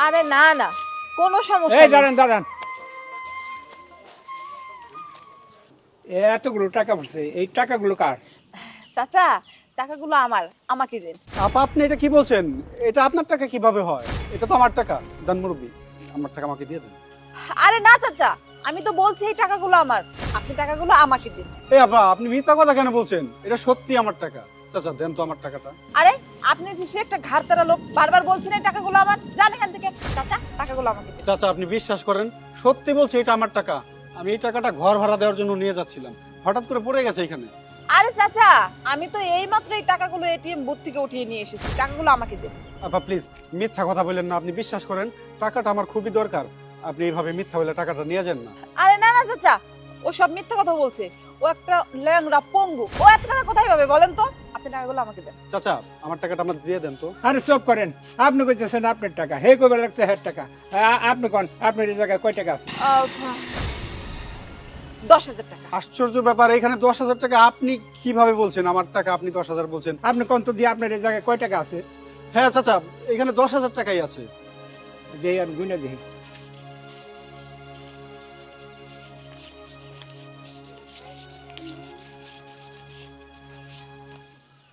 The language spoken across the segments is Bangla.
আরে না না, কোনো সমস্যা এই নেই। দাঁড়ান দাঁড়ান, এতগুলো টাকা পড়ছে, এই টাকাগুলো কার? চাচা, টাকাগুলো আমার, আমাকে দিন। আপা আপনি এটা কি বলছেন? এটা আপনার টাকা কিভাবে হয়? এটা তো আমার টাকা। দান মুরব্বি, আমার টাকা আমাকে দিয়ে দেন। আরে না চাচা, আমি তো বলছি এই টাকাগুলো আমার, আপনি টাকাগুলো আমাকে দিন। এই আপা, আপনি মিথ্যা কথা কেন বলছেন? এটা সত্যি আমার টাকা। চাচা দেন তো আমার টাকাটা। আরে আপনি যে সে একটা ঘাড়তারা লোক, বারবার বলছেন এই টাকাগুলো আমার, যান এখান থেকে। চাচা, টাকাগুলো আমাকে দিন। চাচা আপনি বিশ্বাস করেন, সত্যি বলছি এটা আমার টাকা। আমি এই টাকাটা ঘর ভাড়া দেওয়ার জন্য নিয়ে যাচ্ছিলাম, হঠাৎ করে পড়ে গেছে এখানে। আরে চাচা, আমি তো এইমাত্র এই টাকাগুলো এটিএম বুথ থেকে উঠিয়ে নিয়ে এসেছি, টাকাগুলো আমাকে দিন। আপা প্লিজ মিথ্যা কথা বললেন না, আপনি বিশ্বাস করেন টাকাটা আমার খুবই দরকার। আপনি এইভাবে মিথ্যা বলে টাকাটা নিয়ে যান না। আরে না না চাচা, ও সব মিথ্যা কথা বলছে। ও একটা ল্যাংড়া পঙ্গু, ও এত টাকা কোথায় পাবে বলেন তো? আপনি টাকাগুলো আমাকে দেন। চাচা আমার টাকাটা আমাকে দিয়ে দেন তো। আরে চুপ করেন, আপনি কইতেছেন আপনার টাকা, হে কবে লাগছে হের টাকা। আপনি কোন, আপনার এই জায়গায় কয় টাকা আছে? 10,000 টাকা। আশ্চর্য ব্যাপার, এখানে 10,000 টাকা আপনি কিভাবে বলছেন? আমার টাকা আপনি 10,000 বলছেন? আপনি কোন তো দিয়ে আপনার এই জায়গায় কয় টাকা আছে? হ্যাঁ চাচা, এখানে 10,000 টাকাই আছে। যে আমি গুনে দেখি।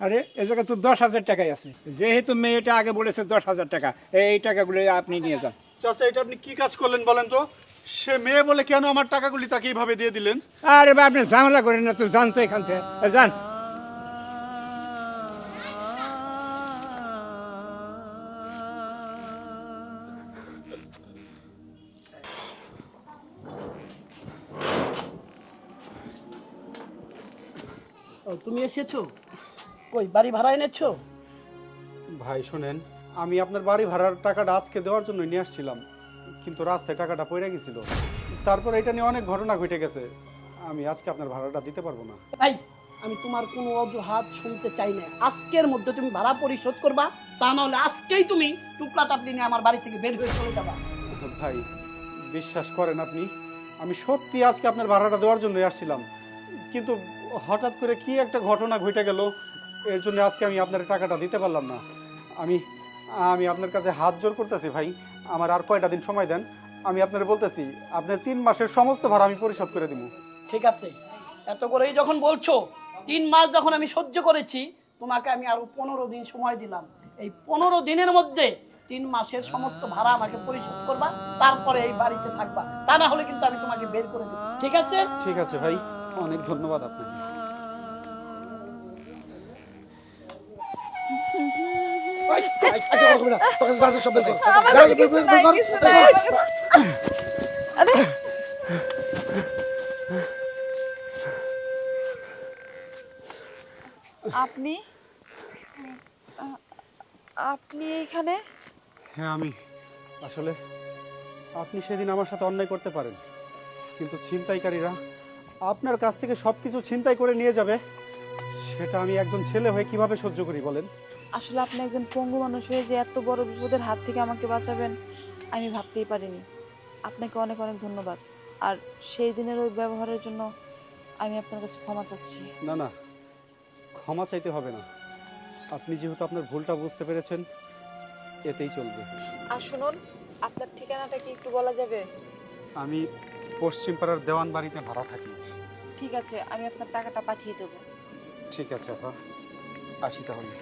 আরে এ জায়গায় তো 10,000 টাকাই আছে। যেহেতু মেয়েটা আগে বলেছে 10,000 টাকা, এই টাকাগুলো আপনি নিয়ে যান। চাচা এটা আপনি কি কাজ করলেন বলেন তো? সে মেয়ে বলে কেন আমার টাকাগুলি তাকে এইভাবে দিয়ে দিলেন? আরে বা আপনি ঝামেলা করেন না তো, যান তো এখান থেকে, যান। ও তুমি এসেছো? কই বাড়ি ভাড়া এনেছো? ভাই শুনেন, আমি আপনার বাড়ি ভাড়ার টাকাটা আজকে দেওয়ার জন্য নিয়ে আসছিলাম, কিন্তু রাস্তায় টাকাটা পড়ে গেছিল। তারপর এটা নিয়ে অনেক ঘটনা ঘটে গেছে, আমি আজকে আপনার ভাড়াটা দিতে পারবো না। ভাই আমি তোমার কোনো অজুহাত শুনতে চাই না। আজকের মধ্যে তুমি ভাড়া পরিশোধ করবা, তা নাহলে আজকেই তুমি টুকরা টাপলি নিয়ে আমার বাড়ি থেকে বের হয়ে চলে যাবা। ভাই বিশ্বাস করেন আপনি, আমি সত্যি আজকে আপনার ভাড়াটা দেওয়ার জন্য আসছিলাম, কিন্তু হঠাৎ করে কি একটা ঘটনা ঘটে গেল, এর জন্য আজকে আমি আপনার টাকাটা দিতে পারলাম না। আমি আমি আপনার কাছে হাত জোর করতেছি ভাই, আমার আর কয়টা দিন সময় দেন। আমি আপনার বলতেছি আপনার 3 মাসের সমস্ত ভাড়া আমি পরিশোধ করে দিব। ঠিক আছে, এত করেই যখন বলছো, 3 মাস যখন আমি সহ্য করেছি, তোমাকে আমি আরো 15 দিন সময় দিলাম। এই 15 দিনের মধ্যে 3 মাসের সমস্ত ভাড়া আমাকে পরিশোধ করবা, তারপরে এই বাড়িতে থাকবা। তা না হলে কিন্তু আমি তোমাকে বের করে দেবো। ঠিক আছে? ঠিক আছে ভাই, অনেক ধন্যবাদ আপনাকে। আমার কাছে কিছু নাই, কিছু নাই, আমার কাছে- আরে আপনি আপনি এখানে? হ্যাঁ আমি, আসলে আপনি সেদিন আমার সাথে অন্যায় করতে পারেন, কিন্তু ছিনতাইকারীরা আপনার কাছ থেকে সবকিছু ছিনতাই করে নিয়ে যাবে, সেটা আমি একজন ছেলে হয়ে কিভাবে সহ্য করি বলেন? আসলে আপনি একজন পঙ্গু মানুষ হয়ে যে এত বড় বিপদের হাত থেকে আমাকে বাঁচাবেন, আমি ভাবতেই পারিনি। আপনাকে অনেক অনেক ধন্যবাদ। আর সেই দিনের ওই ব্যবহারের জন্য আমি আপনার কাছে ক্ষমা চাচ্ছি। না না, ক্ষমা চাইতে হবে না, আপনি যেহেতু আপনার ভুলটা বুঝতে পেরেছেন, এতেই চলবে। আর শুনুন, আপনার ঠিকানাটা কি একটু বলা যাবে? আমি পশ্চিম পাড়ার দেওয়ান বাড়িতে ভাড়া থাকি। ঠিক আছে, আমি আপনার টাকাটা পাঠিয়ে দেবো। ঠিক আছে আপা, আসি তাহলে।